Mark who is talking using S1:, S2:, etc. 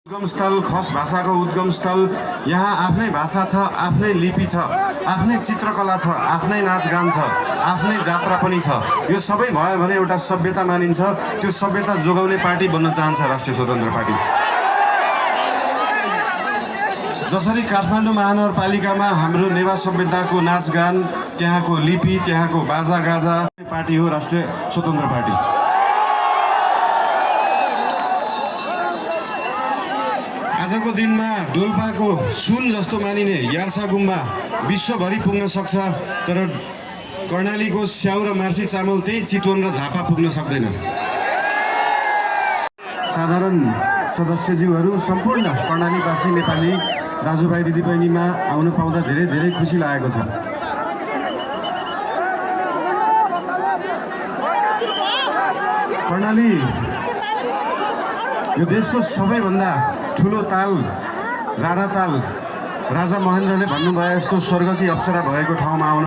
S1: उद्गम स्थल खस भाषाको उद्गम स्थल। यहाँ आफ्नै भाषा छ, आफ्नै लिपि छ, आफ्नै चित्रकला छ, आफ्नै नाचगान छ, आफ्नै जात्रा पनि छ। यो सबै भयो भने एउटा सभ्यता मानिन्छ। त्यो सभ्यता जोगाउने पार्टी बन्न चाहन्छ राष्ट्रिय स्वतन्त्र पार्टी। जसरी काठमाडौँ महानगरपालिकामा हाम्रो नेवा सभ्यताको नाचगान, त्यहाँको लिपि, त्यहाँको बाजागाजा पार्टी हो राष्ट्रिय स्वतन्त्र पार्टी। आजको दिनमा डोल्पाको सुन जस्तो मानिने यार्सा गुम्बा विश्वभरि पुग्न सक्छ, तर कर्णालीको स्याउ र मार्सी चामल त्यही चितवन र झापा पुग्न सक्दैन। साधारण सदस्यज्यूहरू, सम्पूर्ण कर्णालीवासी नेपाली दाजुभाइ दिदीबहिनीमा आउन पाउँदा धेरै धेरै खुसी लागेको छ। कर्णाली यो देशको सबैभन्दा ठुलो ताल, राणा ताल, राजा महेन्द्रले भन्नुभयो जस्तो स्वर्गकी अप्सरा भएको ठाउँमा आउनु